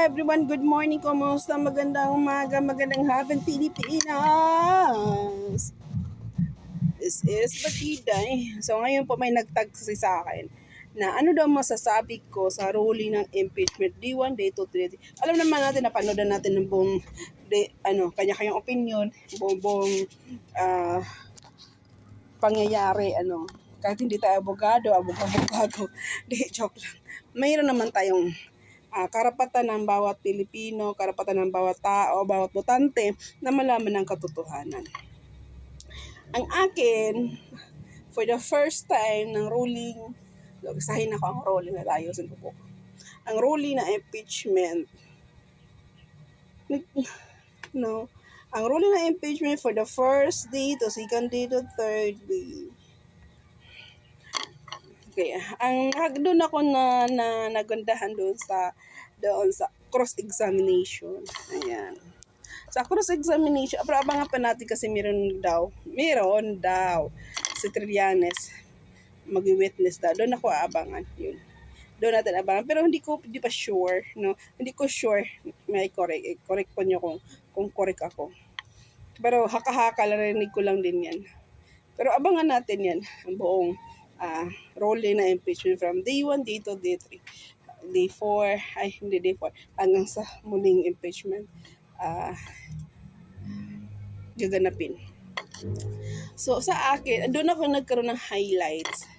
everyone, good morning. Kumusta? Magandang umaga, magandang hapon, Pilipinas. This is Batiday. So ngayon po may nagtag kasi sa akin na ano daw masasabi ko sa ruling ng impeachment day 1, day 2, day 3. Alam naman natin, napanood natin ng buong kanya-kanyang opinion, buong pangyayari, kahit hindi tayo abogado, di, joke lang. Mayroon naman tayong karapatan ng bawat Pilipino, karapatan ng bawat tao, bawat botante na malaman ng katotohanan. Ang akin, for the first time ng ruling, isahin ako ang ruling na layosin ko po. Ang ruling na impeachment, ang ruling na impeachment for the first day to second day to third day. Okay, doon ako nagandahan doon sa cross-examination. Ayan. Sa cross-examination, pero abangan pa natin kasi meron daw si Trillanes mag-witness daw. Doon ako aabangan yun. Doon natin abangan. Pero hindi pa sure, no? Hindi ko sure may correct po niyo kung correct ako. Pero haka-haka narinig ko lang din yan. Pero abangan natin yan, ang buong rolling na impeachment from day 1, day 2, day 3, day 4, day 4, hanggang sa muling impeachment gaganapin. So, sa akin, doon ako nagkaroon ng highlights.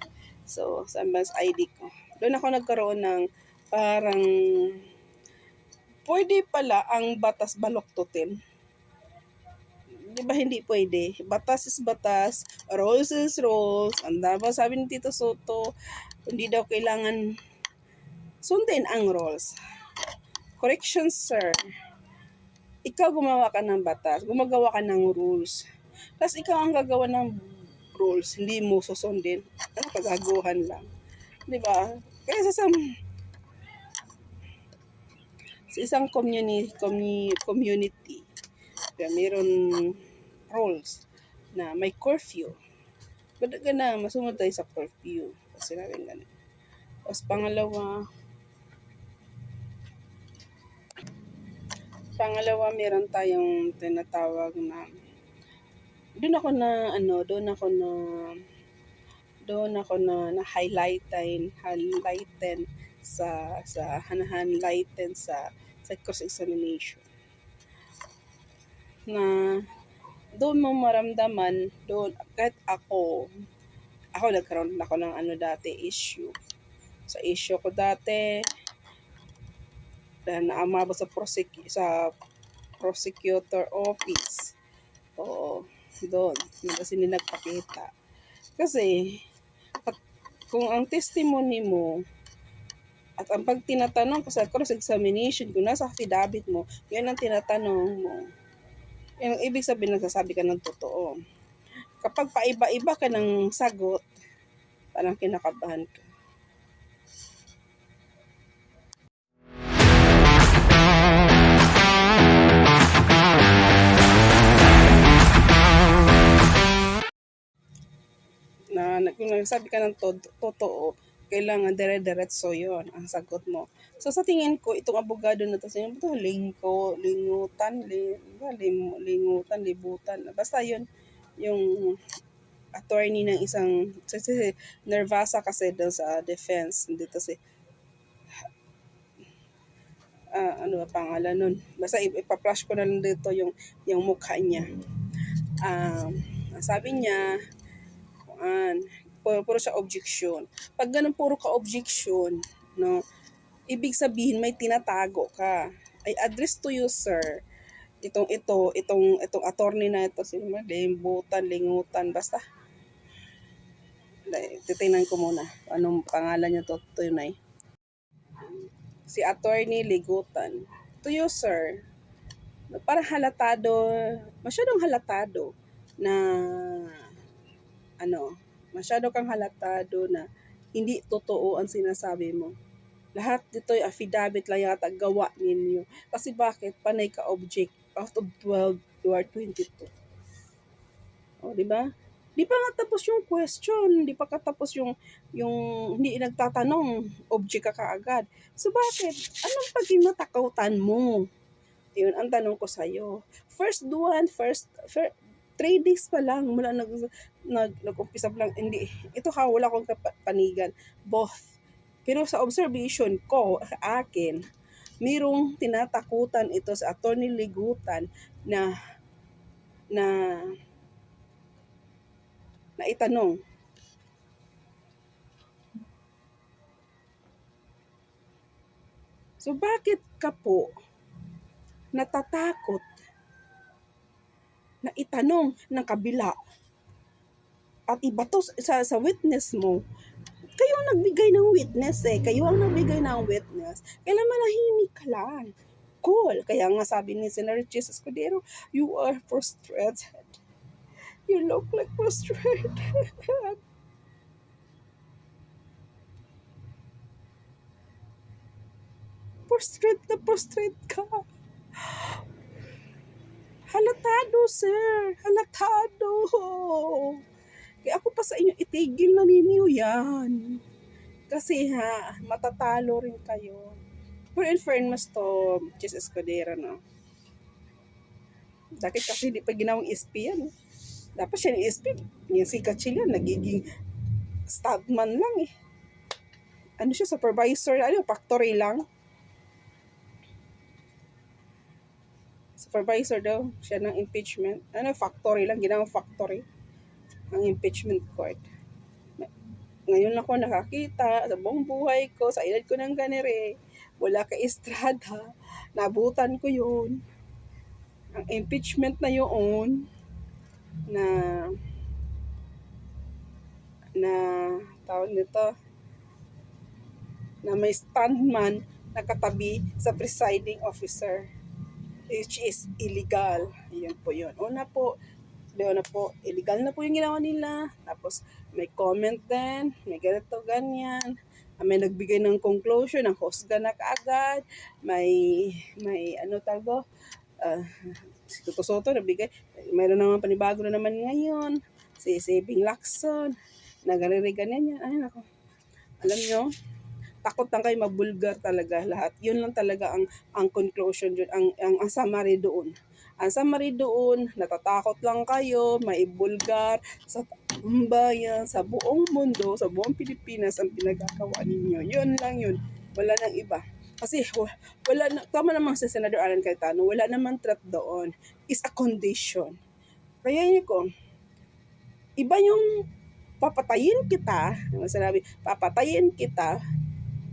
So, sa Advance ID ko. Doon ako nagkaroon ng parang pwede pala ang batas baloktutin. Di ba hindi pwede? Batas is batas, rules is rules. Ang dapat sabi ni Tito Soto, hindi daw kailangan sundin ang rules. Correction, sir. Ikaw gumawa ka ng batas, gumagawa ka ng rules. Tapos ikaw ang gagawa ng rules, hindi mo susundin. Ano, kagaguhan lang. Di ba? Kaya sa isang community, kaya mayroon rules na may curfew. Ba't ka na masunod tayo sa curfew? Kasi natin ganun. Tapos pangalawa, meron tayong tinatawag na doon ako na highlighten sa cross examination na doon mo maramdaman doon kahit ako nagkaroon ako ng issue ko dati na naamabot sa prosecutor office. Oo, doon kasi nagpakita kasi kung ang testimony mo at ang pag tinatanong ko sa cross-examination, kung nasa affidavit mo, yan ang tinatanong mo. Yung ibig sabihin, nagsasabi ka ng totoo. Kapag paiba-iba ka ng sagot, parang kinakabahan ka. Kung nagsabi ka ng totoo, kailangan dire-diretso yun ang sagot mo. So sa tingin ko, itong abogado na to, libutan. Basta yun, yung attorney ng isang, nervasa kasi doon sa defense. Dito ano ba pangalan nun? Basta ipa-flash ko na lang dito yung mukha niya. Sabi niya, puro siya objection. Pag ganun puro ka objection, no, ibig sabihin may tinatago ka. I address to you, sir. Itong attorney na ito, lingutan, basta. Titingnan ko muna anong pangalan niya tunay. Si attorney Ligutan. To you, sir. Parang masyadong halatado na masyado kang halatado na hindi totoo ang sinasabi mo. Lahat dito ay affidavit lang yata gawa ninyo. Kasi bakit? Panay ka object. Out of 12, you are 22. O, di ba? Di pa nga tapos yung question, di pa katapos yung hindi nagtatanong, object ka kaagad. So bakit? Anong pagkinatakaw mo? Yun ang tanong ko sa'yo. First duwan, 3 days pa lang mula nag-umpisa pa lang, hindi, ito ha, wala akong panigan, both. Pero sa observation ko, sa akin, mayroong tinatakutan ito sa Attorney Ligutan na na na itanong. So bakit ka po natatakot na itanong ng kabila at ibato sa witness mo? Kayo ang nagbigay ng witness eh. Kayo ang nagbigay ng witness. Kailan manahimik ka lang? Cool. Kaya nga sabi ni Senator Jesus Escudero, you are frustrated. You look like frustrated. Frustrate ka. Halatado, sir. Halatado. Kaya ako pa sa inyo, itigil na ninyo yan. Kasi ha, matatalo rin kayo. Pero in fairness to Jesus Escudero, no? Bakit kasi di pa ginawang SP yan? Dapat siya ng SP. Yung si Kachil yan, nagiging studman lang eh. Ano siya, supervisor, factory lang. Supervisor daw siya ng impeachment. Factory lang, ginawang factory. Ang impeachment court. Ngayon lang ako nakakita sa buong buhay ko, sa edad ko ng ganire, wala ka Estrada, nabutan ko yun. Ang impeachment na yun, na tawag nito, na may stuntman nakatabi sa presiding officer, which is illegal. Ayun po yun. Una po, illegal na po yung ginawa nila. Tapos may comment din, may ganito, ganyan. May nagbigay ng conclusion, ng husga na kaagad. May tago, si Toto Soto nabigay. Mayroon naman panibago na naman ngayon. Si Bing Lacson, ganyan yan. Ay, nako. Alam nyo, takot lang kayo mabulgar talaga lahat. Yun lang talaga ang conclusion dyan, ang summary doon. Ang summary doon, natatakot lang kayo, maibulgar sa bayan, sa buong mundo, sa buong Pilipinas ang pinagkakawa ninyo. Yun lang yun. Wala nang iba. Kasi wala na, tama naman si Senator Alan Cayetano, wala naman threat doon. Is a condition. Kaya yun ko, iba yung papatayin kita, sinabi, papatayin kita,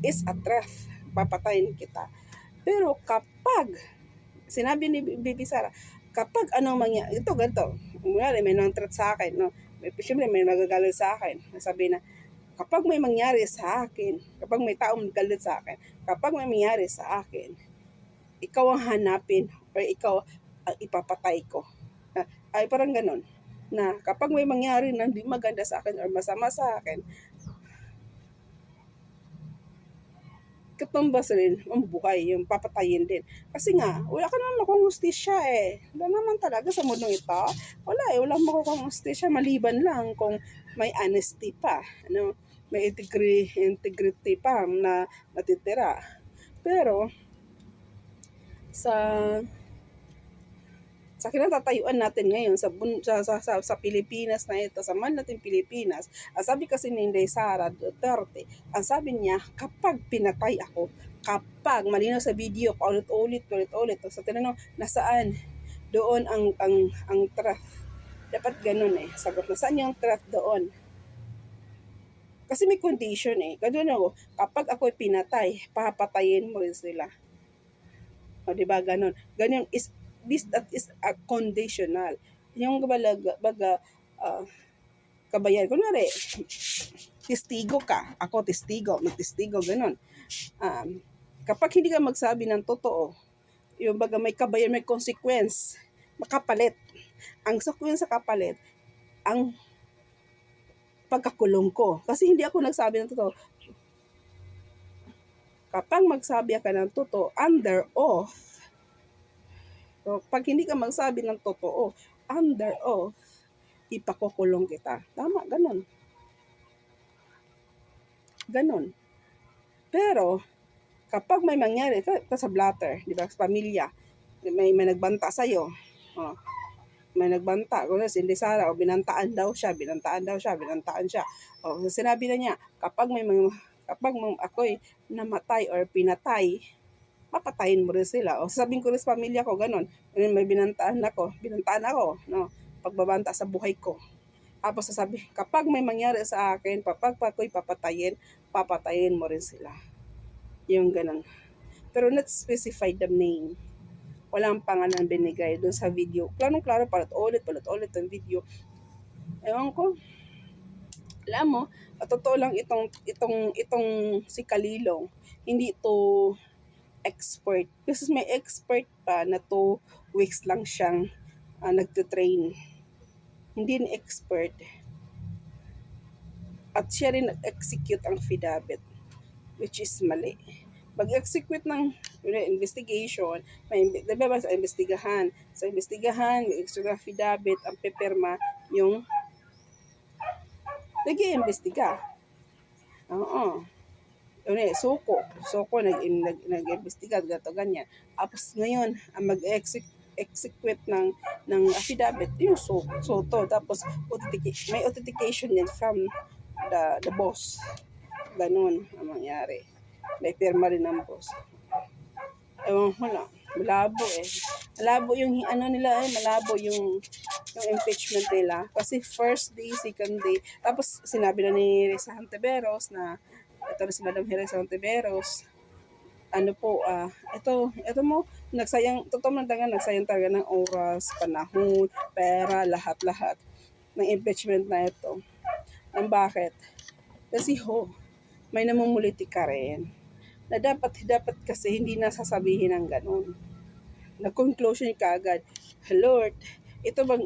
is a threat. Papatayin kita. Pero kapag, sinabi ni Bibi Sara, kapag anong mangyari, ito ganito, may nang threat sa akin, no? Siyempre may nagagalit sa akin. Sabi na, kapag may mangyari sa akin, kapag may taong galit sa akin, kapag may mangyari sa akin, ikaw ang hanapin or ikaw ang ipapatay ko. Ay parang ganun. Na kapag may mangyari na hindi maganda sa akin or masama sa akin, katumbas rin ang buhay, yung papatayin din. Kasi nga, wala ka naman makuha hustisya eh. Wala naman talaga sa mundong ito. Wala makuha hustisya maliban lang kung may honesty pa. May integrity pa na natitira. Pero, sa kinatatayuan natin ngayon sa Pilipinas na ito, sa man natin Pilipinas, ang sabi kasi ni Inday Sara Duterte, ang sabi niya, kapag pinatay ako, kapag malinaw sa video, paulit-ulit, sa tinanong, nasaan? Doon ang threat. Dapat ganun eh. Sagot, nasaan yung threat doon? Kasi may condition eh. Ganun ako, kapag ako'y pinatay, papatayin mo rin sila. O, diba? Ganun. Ganun is that is a conditional. Yung baga kabayan, kunwari, testigo ka, ako testigo, magtestigo, ganun. Kapag hindi ka magsabi ng totoo, yung baga may kabayan, may consequence, makapalit. Ang sequence sa kapalit, ang pagkakulong ko. Kasi hindi ako nagsabi ng totoo. Kapag magsabi ka ng totoo, under oath, so, pag hindi ka magsabi ng totoo, under oath, ipakukulong kita. Tama, ganun. Ganun. Pero, kapag may mangyari, sa blatter, di ba, sa pamilya, may nagbanta sa'yo, oh, may nagbanta, kung si Inday Sara, o binantaan siya, o sinabi na niya, kapag ako'y namatay or pinatay, papatayin mo rin sila. O sabihin ko rin sa pamilya ko, ganun. May binantaan ako, no? Pagbabanta sa buhay ko. Tapos sasabi, kapag may mangyari sa akin, kapag ako'y papatayin mo rin sila. Yung ganun. Pero not specify the name. Walang pangalan binigay doon sa video. Klaro-klaro, palit-ulit ang video. Ewan ko. Alam mo, totoo lang itong si Kalilong, hindi to expert. Kasi may expert pa na 2 weeks lang siyang nagtitrain. Hindi ni expert. At siya rin nag-execute ang affidavit, which is mali. Mag-execute ng investigation, diba sa investigahan? Sa investigahan, may execute affidavit, ang pipirma yung nag-iimbestiga. Oo. Suko, nag-imbestiga, gato ganyan. Tapos ngayon, ang mag-execute ng affidavit, yung Soto. Tapos, may authentication din from the boss. Ganun ang mangyari. May pirma rin ng boss. Ewan ko lang. Malabo eh. Malabo yung malabo yung impeachment nila. Kasi first day, second day. Tapos sinabi na ni Risa Hontiveros na ito na si Madam Risa Hontiveros. Ito mo, nagsayang talaga ng oras, panahon, pera, lahat-lahat ng impeachment na ito. Ang bakit? Kasi may namumuliti ka rin na dapat kasi hindi nasasabihin ng ganun. Na-conclusion ka agad, Lord, ito bang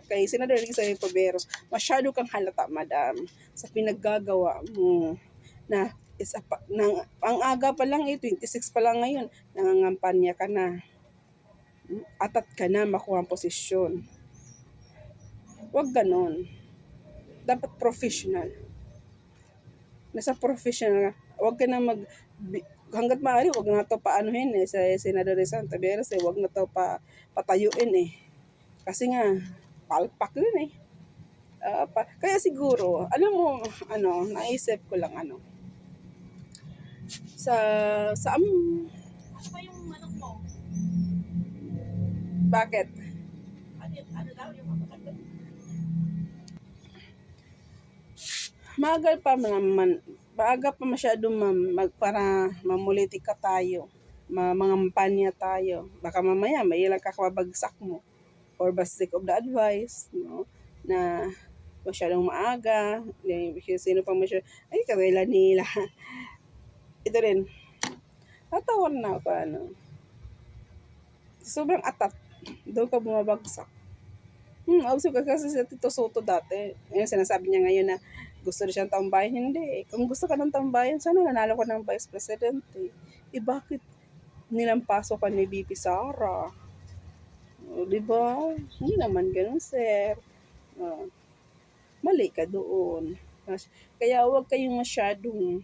kay Senador Risa Hontiveros, masyado kang halata, madam, sa pinaggagawa mo na ang aga pa lang 26 pa lang ngayon, nangangampanya ka na. Atat ka na makuha ang posisyon. Huwag ganon. Dapat professional. Nasa professional, huwag ka na hanggat maaari, huwag na ito paanuhin sa Senador Risa Hontiveros huwag na ito patayuin Kasi nga, palpak yun kaya siguro, alam mo, naisip ko lang ano ba yung manok mo? Bakit? Ano daw yung kapatid? Maaga pa masyado para mamulitika tayo, mangampanya tayo. Baka mamaya may ilang kakabagsak mo for the sake of the advice, no? Na masyadong maaga, sino pa masyado, kailan nila. Ito rin, tatawan na ako, sobrang atat, doon ka bumabagsak. Also kasi sa Tito Soto dati, sinasabi niya ngayon na gusto rin siyang tambayan. Hindi. Kung gusto ka ng tambayan, sana nanalo ka ng Vice President. Bakit nilampaso ka ni VP Sara? Diba? Hindi naman ganun, sir. Mali ka doon. Kaya huwag kayong masyadong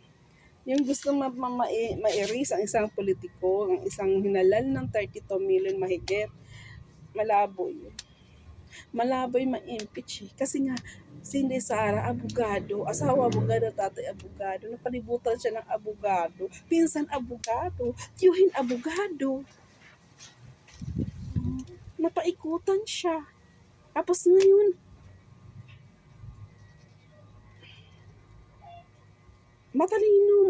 yung gusto ma-erase ang isang politiko, ang isang hinalal ng 32 million mahigit. Malabo yun. Malabo yung ma-impeach Kasi nga, si Inday Sara, abogado, asawa abogado, tatay abogado, napalibutan siya ng abogado, pinsan abogado, tiyuhin abogado. Napaikutan siya. Tapos ngayon,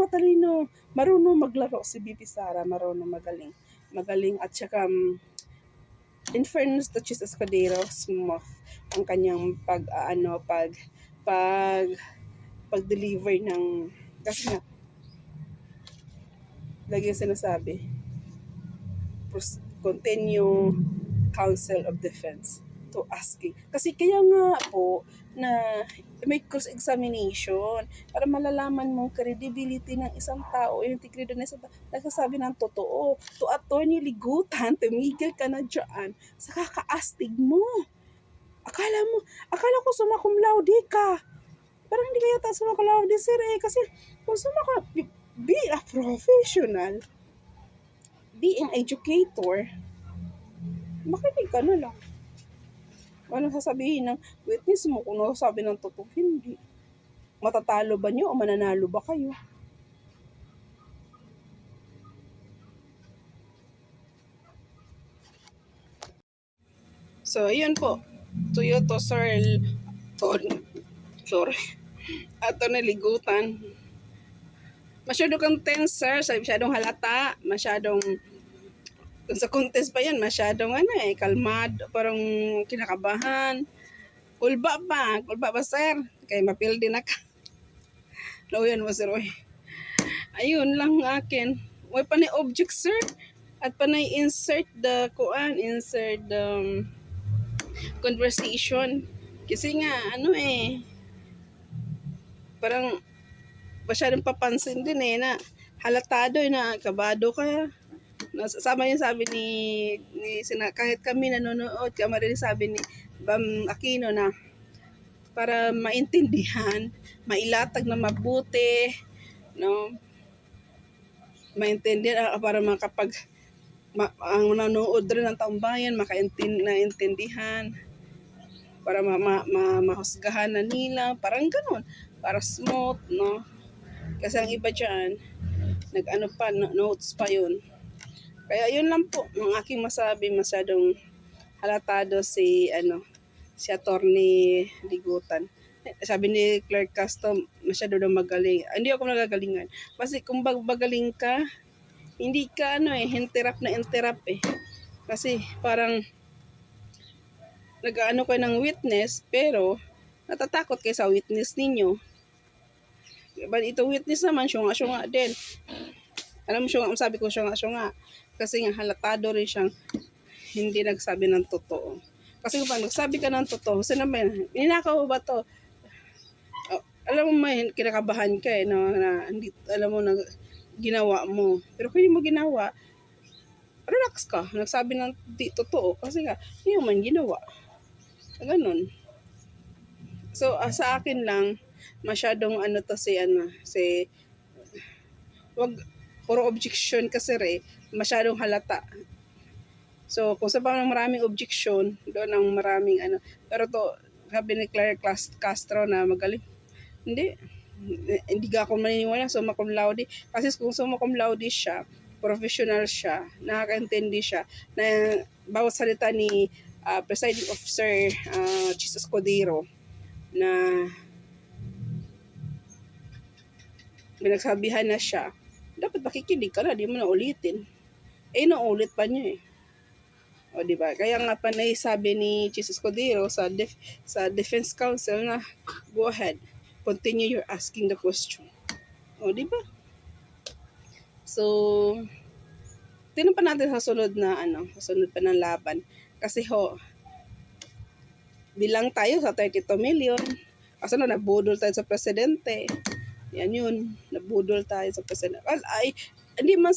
matalino, marunong maglaro si BP Sara, magaling at saka in fairness to Chis Escudero, smooth ang kanyang pag-deliver ng, kasi nga lagi sinasabi, continue Council of Defense to asking. Kasi kaya nga po na may cross-examination para malalaman mong credibility ng isang tao, yung integridad ng isang tao, nagsasabi ng totoo. To Attorney Ligutan, tumigil ka na dyan sa kakaastig mo. Akala ko summa cum laude ka. Parang hindi ka yata summa cum laude, sir eh. Kasi kung summa ka, be a professional, be an educator, makinig ka na lang. Ano sasabihin ng witness mo kung sabi ng totoo? Hindi. Matatalo ba niyo o mananalo ba kayo? So, ayun po. Tuyo to, sir. Sorry. Ato na ligutan. Masyado kang tense, sir. Masyadong halata. Masyadong, sa contest pa yan, masyadong kalmado. Parang kinakabahan. Kulba pa, sir. Kaya mapildi na ka. Lawayan mo, sir. Oy. Ayun lang akin. Way pa na object, sir. At panay insert the conversation. Kasi nga, parang masyadong papansin din na halatado na kabado ka. Sama yung sabi kahit kami nanonood, kami rin sabi ni Bam Aquino na para maintindihan, mailatag na mabuti, no? Maintindihan para ang nanonood rin ng taong bayan naintindihan, para mahusgahan na nila, parang ganun, para smooth, no? Kasi ang iba dyan, notes pa yun. Kaya yun lang po, ang aking masabi, masyadong halatado si Attorney Ligutan. Sabi ni Clerk Castro, masyado daw magaling. Hindi ako nagagalingan. Kasi kung magaling ka, hindi ka interrupt eh. Kasi parang nag-ano kayo ng witness, pero natatakot kayo sa witness ninyo. But ito witness naman, syunga din. Alam mo, sabi ko syunga. Kasi nga halatado rin siyang hindi nagsabi ng totoo. Kasi kung nagsabi ka ng totoo, sino ba yun? Ninakaw ba to? Alam mo may kinakabahan ka na hindi, alam mo na ginawa mo. Pero kung hindi mo ginawa, relax ka. Nagsabi ng totoo kasi nga, hindi mo man ginawa. Ganun. So, sa akin lang, masyadong wag, puro objection kasi masyadong halata. So, kung sa maraming objection, doon ang maraming pero to, sabi ni Claire Castro na magaling. Hindi ka ako maniniwala summa cum laude. Kasi kung summa cum laude siya, professional siya, nakakaintindi siya, na bawat salita ni presiding officer Jesus Codero na binagsabihan na siya, dapat makikinig ka na, di mo na ulitin. Naulit pa niya eh. O diba? Kaya nga panay sabi ni Jesus Codero sa Defense Counsel na go ahead, continue your asking the question. O diba? So, tingnan pa natin sa sunod pa ng laban. Kasi bilang tayo sa 32 million, kasi nabudol tayo sa presidente. Yan yun, nabudol tayo sa presidente. Hindi man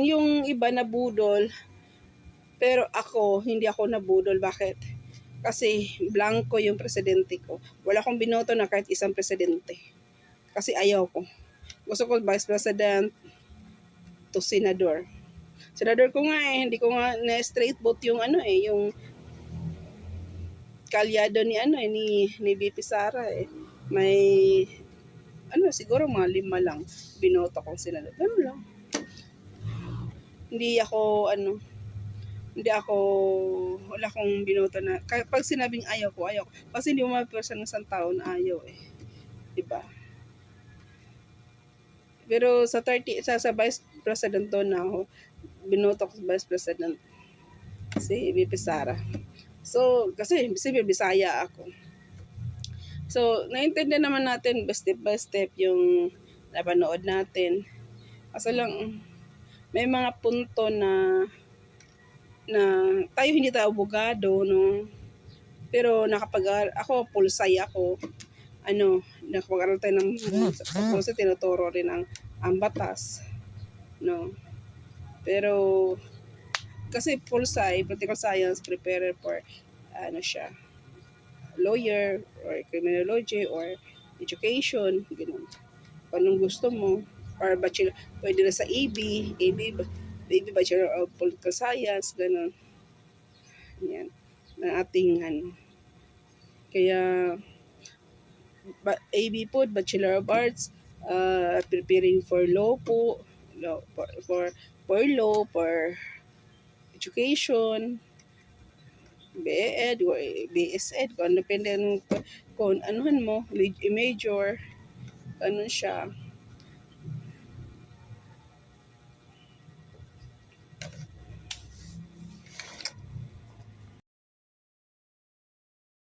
yung iba nabudol, pero hindi ako nabudol. Bakit? Kasi blanco yung presidente ko. Wala akong binoto na kahit isang presidente. Kasi ayaw ko. Gusto ko vice president to senador. Senador ko nga hindi ko nga na straight vote yung yung kalyado ni VP Sara eh. May siguro mga 5 lang binoto kong senador. Ganun lang. Hindi ako wala akong binoto na, pag sinabing ayaw ko. Kasi hindi mo mapipersa ng isang tao na ayaw eh. Diba? Pero sa vice president doon na ako, binoto ko sa vice president si VP Sara. So, kasi Bisaya ako. So, naintindihan naman natin step by step yung napanood natin. Kasi lang, may mga punto na tayo hindi tayo abogado, no? Pero ako, pulsay ako. Nakapag-aral tayo sa pulsay, tinuturo rin ang batas. No? Pero, kasi pulsay, political science, prepare for, siya, lawyer or criminology or education, ganun. Kung anong gusto mo. Or bachelor, pwede na sa Bachelor of Political Science, ganun. Yan. Na ating ano. Kaya, AB po, Bachelor of Arts, preparing for law po, for law, for education, BEd, or BSEd, kung ano depende kung anuhan mo, major, ano siya.